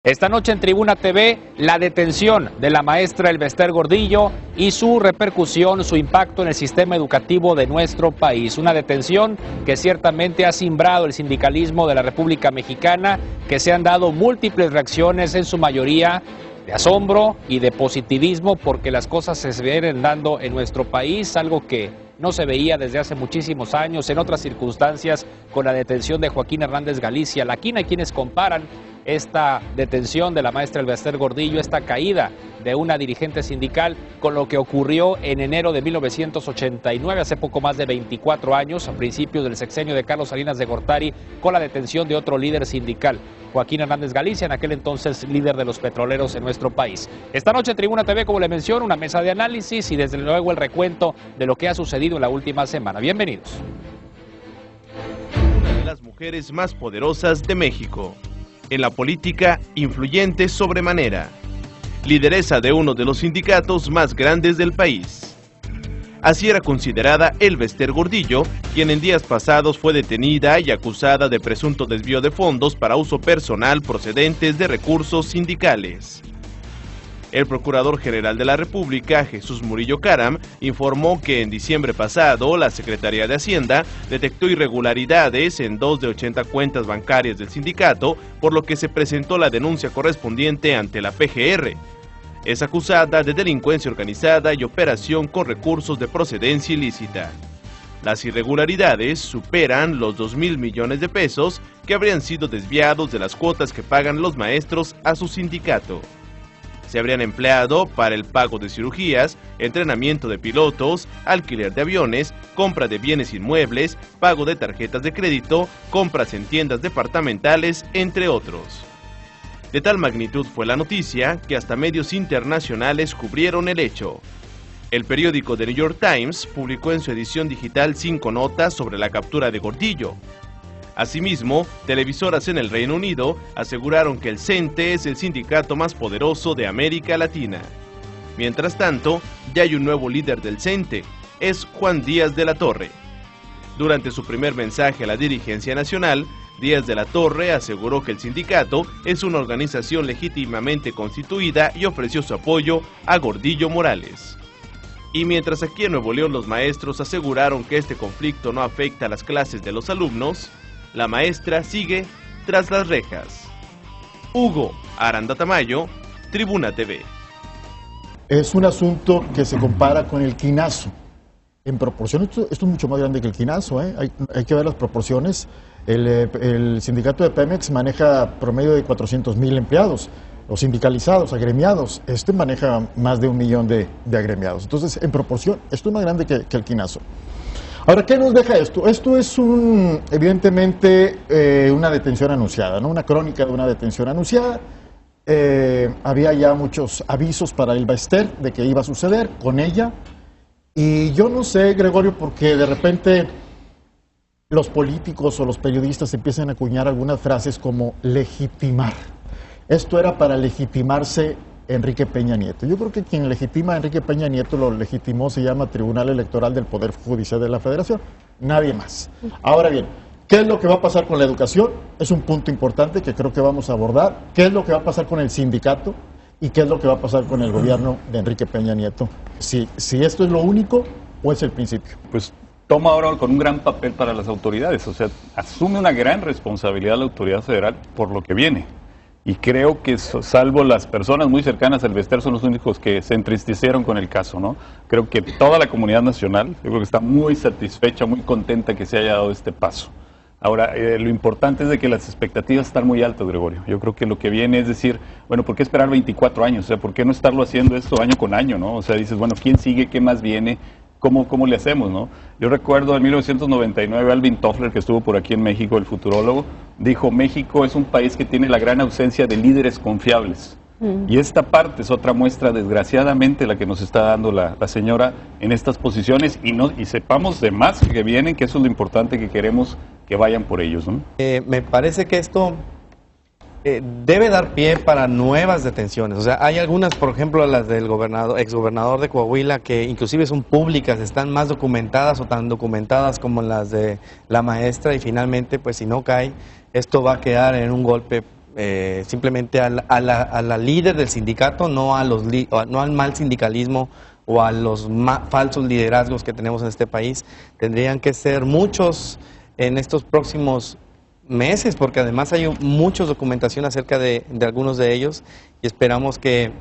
Esta noche en Tribuna TV, la detención de la maestra Elbester Gordillo y su repercusión, su impacto en el sistema educativo de nuestro país. Una detención que ciertamente ha simbrado el sindicalismo de la República Mexicana, que se han dado múltiples reacciones, en su mayoría de asombro y de positivismo, porque las cosas se vienen dando en nuestro país, algo que no se veía desde hace muchísimos años, en otras circunstancias, con la detención de Joaquín Hernández Galicia. Aquí hay quienes comparan esta detención de la maestra Elbester Gordillo, esta caída de una dirigente sindical, con lo que ocurrió en enero de 1989, hace poco más de 24 años, a principios del sexenio de Carlos Salinas de Gortari, con la detención de otro líder sindical, Joaquín Hernández Galicia, en aquel entonces líder de los petroleros en nuestro país. Esta noche en Tribuna TV, como le menciono, una mesa de análisis y desde luego el recuento de lo que ha sucedido en la última semana. Bienvenidos. Una de las mujeres más poderosas de México. En la política, influyente sobremanera. Lideresa de uno de los sindicatos más grandes del país. Así era considerada Elbester Gordillo, quien en días pasados fue detenida y acusada de presunto desvío de fondos para uso personal procedentes de recursos sindicales. El Procurador General de la República, Jesús Murillo Caram, informó que en diciembre pasado la Secretaría de Hacienda detectó irregularidades en 2 de 80 cuentas bancarias del sindicato, por lo que se presentó la denuncia correspondiente ante la PGR. Es acusada de delincuencia organizada y operación con recursos de procedencia ilícita. Las irregularidades superan los 2,000 millones de pesos que habrían sido desviados de las cuotas que pagan los maestros a su sindicato. Se habrían empleado para el pago de cirugías, entrenamiento de pilotos, alquiler de aviones, compra de bienes inmuebles, pago de tarjetas de crédito, compras en tiendas departamentales, entre otros. De tal magnitud fue la noticia que hasta medios internacionales cubrieron el hecho. El periódico The New York Times publicó en su edición digital 5 notas sobre la captura de Gordillo. Asimismo, televisoras en el Reino Unido aseguraron que el CENTE es el sindicato más poderoso de América Latina. Mientras tanto, ya hay un nuevo líder del CENTE, es Juan Díaz de la Torre. Durante su primer mensaje a la dirigencia nacional, Díaz de la Torre aseguró que el sindicato es una organización legítimamente constituida y ofreció su apoyo a Gordillo Morales. Y mientras aquí en Nuevo León los maestros aseguraron que este conflicto no afecta a las clases de los alumnos, la maestra sigue tras las rejas. Hugo Aranda Tamayo, Tribuna TV. Es un asunto que se compara con el quinazo. En proporción, esto es mucho más grande que el quinazo, ¿eh? Hay que ver las proporciones. El sindicato de Pemex maneja promedio de 400,000 empleados, los sindicalizados, agremiados. Este maneja más de 1 millón de agremiados. Entonces, en proporción, esto es más grande que el quinazo. Ahora, ¿qué nos deja esto? Esto es evidentemente una detención anunciada, ¿no? Una crónica de una detención anunciada. Había ya muchos avisos para Elbester de que iba a suceder con ella. Y yo no sé, Gregorio, porque de repente los políticos o los periodistas empiezan a acuñar algunas frases como legitimar. Esto era para legitimarse Enrique Peña Nieto. Yo creo que quien legitima a Enrique Peña Nieto lo legitimó, se llama Tribunal Electoral del Poder Judicial de la Federación. Nadie más. Ahora bien, ¿qué es lo que va a pasar con la educación? Es un punto importante que creo que vamos a abordar. ¿Qué es lo que va a pasar con el sindicato? ¿Y qué es lo que va a pasar con el gobierno de Enrique Peña Nieto? Si esto es lo único o es el principio. Pues toma ahora con un gran papel para las autoridades, o sea, asume una gran responsabilidad la autoridad federal por lo que viene. Y creo que salvo las personas muy cercanas a Elbester son los únicos que se entristecieron con el caso, ¿no? Creo que toda la comunidad nacional, yo creo que está muy satisfecha, muy contenta que se haya dado este paso. Ahora, lo importante es de que las expectativas están muy altas, Gregorio. Yo creo que lo que viene es decir, bueno, ¿por qué esperar 24 años? O sea, ¿por qué no estarlo haciendo esto año con año, no? O sea, dices, bueno, ¿quién sigue? ¿Qué más viene? ¿Cómo le hacemos, no? Yo recuerdo en 1999 Alvin Toffler, que estuvo por aquí en México, el futurólogo, dijo, México es un país que tiene la gran ausencia de líderes confiables. Y esta parte es otra muestra, desgraciadamente, la que nos está dando la señora en estas posiciones y sepamos de más que vienen, que eso es lo importante que queremos que vayan por ellos, ¿no? Me parece que esto debe dar pie para nuevas detenciones. O sea, hay algunas, por ejemplo, las del exgobernador de Coahuila, que inclusive son públicas, están más documentadas o tan documentadas como las de la maestra, y finalmente, pues si no cae, esto va a quedar en un golpe simplemente a la líder del sindicato, no al mal sindicalismo o a los falsos liderazgos que tenemos en este país. Tendrían que ser muchos en estos próximos meses, porque además hay mucha documentación acerca de algunos de ellos, y esperamos que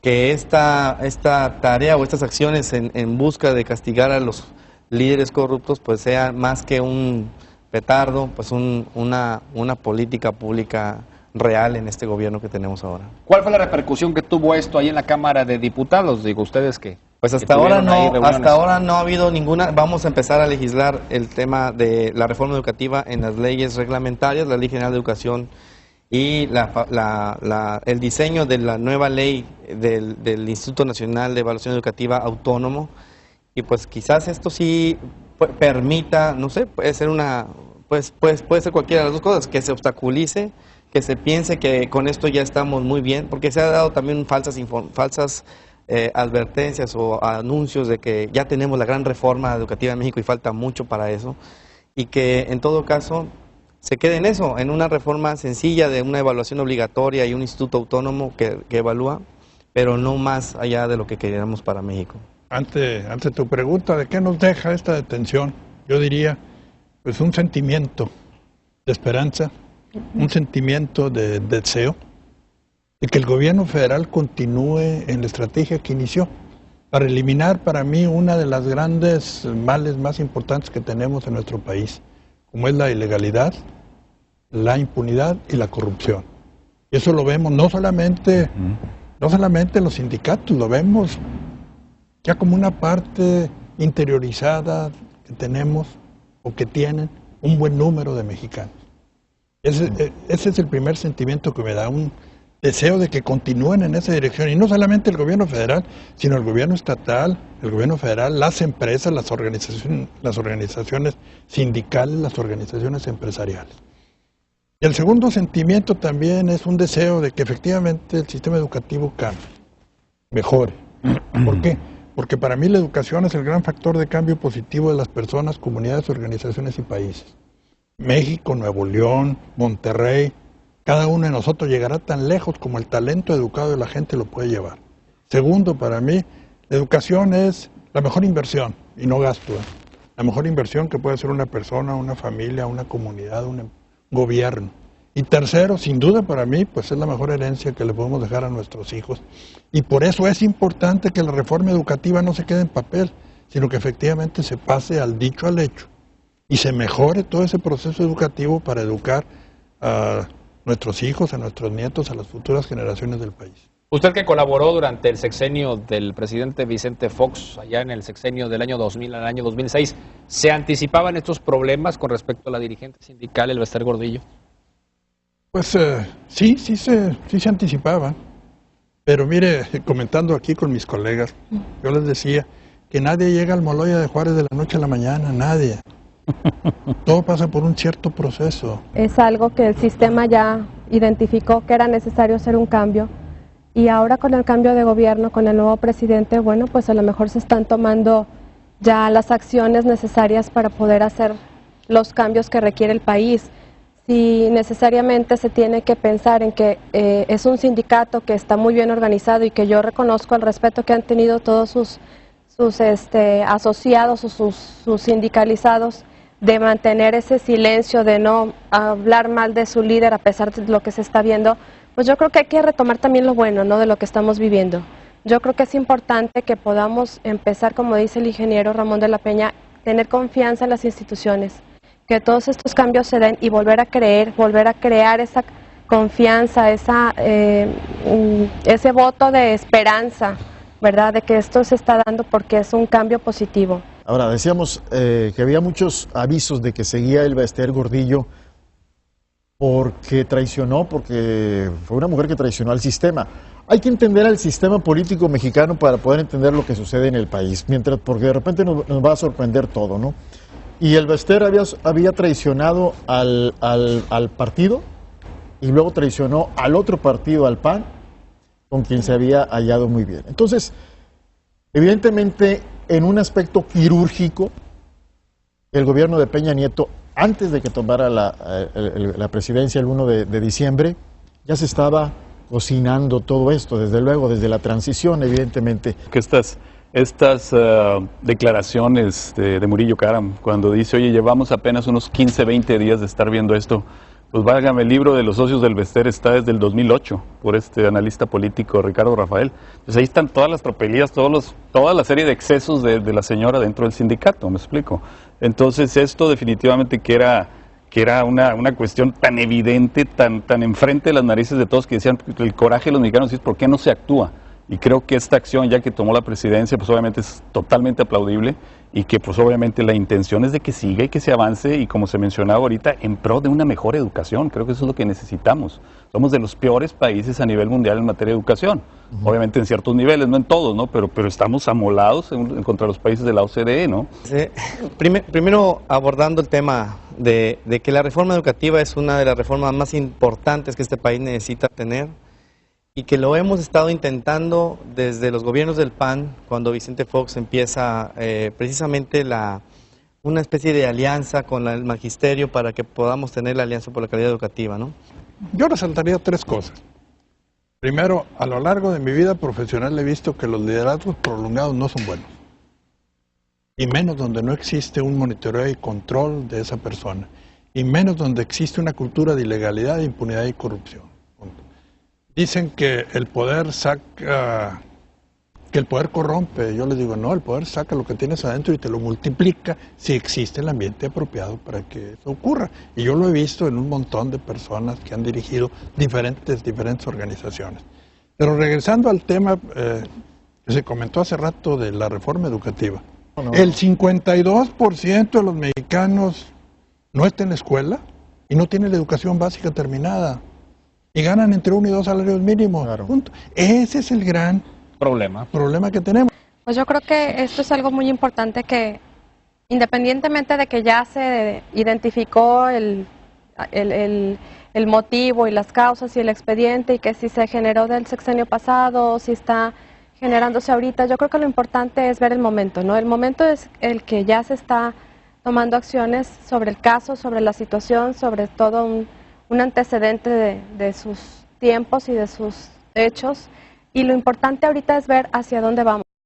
esta tarea o estas acciones en busca de castigar a los líderes corruptos pues sea más que un petardo, pues una política pública real en este gobierno que tenemos ahora. ¿Cuál fue la repercusión que tuvo esto ahí en la Cámara de Diputados? Digo, ustedes que... Pues hasta ahora no ha habido ninguna. Vamos a empezar a legislar el tema de la reforma educativa en las leyes reglamentarias, la Ley General de Educación y el diseño de la nueva ley del Instituto Nacional de Evaluación Educativa Autónomo. Y pues quizás esto sí permita, no sé, puede ser puede ser cualquiera de las dos cosas, que se obstaculice, que se piense que con esto ya estamos muy bien, porque se ha dado también falsas advertencias o anuncios de que ya tenemos la gran reforma educativa en México y falta mucho para eso, y que en todo caso se quede en eso, en una reforma sencilla de una evaluación obligatoria y un instituto autónomo que evalúa, pero no más allá de lo que queríamos para México. Ante tu pregunta de qué nos deja esta detención, yo diría, pues un sentimiento de esperanza, un sentimiento de deseo de que el gobierno federal continúe en la estrategia que inició para eliminar para mí una de las grandes males más importantes que tenemos en nuestro país, como es la ilegalidad, la impunidad y la corrupción. Y eso lo vemos no solamente en los sindicatos, lo vemos ya como una parte interiorizada que tenemos o que tienen un buen número de mexicanos. Ese es el primer sentimiento que me da, un deseo de que continúen en esa dirección, y no solamente el gobierno federal, sino el gobierno estatal, el gobierno federal, las empresas, las organizaciones sindicales, las organizaciones empresariales. Y el segundo sentimiento también es un deseo de que efectivamente el sistema educativo cambie, mejore. ¿Por qué? Porque para mí la educación es el gran factor de cambio positivo de las personas, comunidades, organizaciones y países. México, Nuevo León, Monterrey, cada uno de nosotros llegará tan lejos como el talento educado de la gente lo puede llevar. Segundo, para mí, la educación es la mejor inversión, y no gasto. La mejor inversión que puede hacer una persona, una familia, una comunidad, un gobierno. Y tercero, sin duda para mí, pues es la mejor herencia que le podemos dejar a nuestros hijos. Y por eso es importante que la reforma educativa no se quede en papel, sino que efectivamente se pase al dicho al hecho y se mejore todo ese proceso educativo para educar a nuestros hijos, a nuestros nietos, a las futuras generaciones del país. Usted que colaboró durante el sexenio del presidente Vicente Fox, allá en el sexenio del año 2000 al año 2006, ¿se anticipaban estos problemas con respecto a la dirigente sindical, Elbester Gordillo? Pues sí se anticipaba, pero mire, comentando aquí con mis colegas, yo les decía que nadie llega al Moloya de Juárez de la noche a la mañana, nadie. Todo pasa por un cierto proceso. Es algo que el sistema ya identificó que era necesario hacer un cambio, y ahora con el cambio de gobierno, con el nuevo presidente, bueno, pues a lo mejor se están tomando ya las acciones necesarias para poder hacer los cambios que requiere el país. Si necesariamente se tiene que pensar en que es un sindicato que está muy bien organizado y que yo reconozco el respeto que han tenido todos sus asociados o sus sindicalizados, de mantener ese silencio, de no hablar mal de su líder a pesar de lo que se está viendo, pues yo creo que hay que retomar también lo bueno, ¿no?, de lo que estamos viviendo. Yo creo que es importante que podamos empezar, como dice el ingeniero Ramón de la Peña, tener confianza en las instituciones, que todos estos cambios se den y volver a crear esa confianza, ese voto de esperanza, ¿verdad?, de que esto se está dando porque es un cambio positivo. Ahora, decíamos que había muchos avisos de que seguía Elbester Gordillo porque fue una mujer que traicionó al sistema. Hay que entender al sistema político mexicano para poder entender lo que sucede en el país, porque de repente nos va a sorprender todo, ¿no? Y Elbester había traicionado al partido y luego traicionó al otro partido, al PAN, con quien se había hallado muy bien. Entonces, evidentemente, en un aspecto quirúrgico, el gobierno de Peña Nieto, antes de que tomara la presidencia el 1 de diciembre, ya se estaba cocinando todo esto, desde luego, desde la transición, evidentemente. Que estas declaraciones de Murillo Karam, cuando dice, oye, llevamos apenas unos 15, 20 días de estar viendo esto, pues válgame, el libro de los socios del Bester está desde el 2008, por este analista político Ricardo Rafael. Pues ahí están todas las tropelías, toda la serie de excesos de la señora dentro del sindicato, ¿me explico? Entonces esto definitivamente que era una cuestión tan evidente, tan enfrente de las narices de todos, que decían que el coraje de los mexicanos es ¿por qué no se actúa? Y creo que esta acción, ya que tomó la presidencia, pues obviamente es totalmente aplaudible y que pues obviamente la intención es de que siga y que se avance y como se mencionaba ahorita, en pro de una mejor educación. Creo que eso es lo que necesitamos. Somos de los peores países a nivel mundial en materia de educación. Obviamente en ciertos niveles, no en todos, ¿no? Pero estamos amolados contra los países de la OCDE, ¿no? Primero abordando el tema de que la reforma educativa es una de las reformas más importantes que este país necesita tener, y que lo hemos estado intentando desde los gobiernos del PAN, cuando Vicente Fox empieza precisamente una especie de alianza con el magisterio para que podamos tener la Alianza por la Calidad Educativa, ¿no? Yo resaltaría tres cosas. Primero, a lo largo de mi vida profesional he visto que los liderazgos prolongados no son buenos. Y menos donde no existe un monitoreo y control de esa persona. Y menos donde existe una cultura de ilegalidad, impunidad y corrupción. Dicen que el poder corrompe. Yo les digo, no, el poder saca lo que tienes adentro y te lo multiplica si existe el ambiente apropiado para que eso ocurra. Y yo lo he visto en un montón de personas que han dirigido diferentes organizaciones. Pero regresando al tema que se comentó hace rato de la reforma educativa. El 52% de los mexicanos no está en la escuela y no tiene la educación básica terminada. Y ganan entre 1 y 2 salarios mínimos. Claro. Punto. Ese es el gran Problema. que tenemos. Pues yo creo que esto es algo muy importante que, independientemente de que ya se identificó el motivo y las causas y el expediente, y que si se generó del sexenio pasado o si está generándose ahorita, yo creo que lo importante es ver el momento, ¿no? El momento es el que ya se está tomando acciones sobre el caso, sobre la situación, sobre todo un antecedente de sus tiempos y de sus hechos, y lo importante ahorita es ver hacia dónde vamos.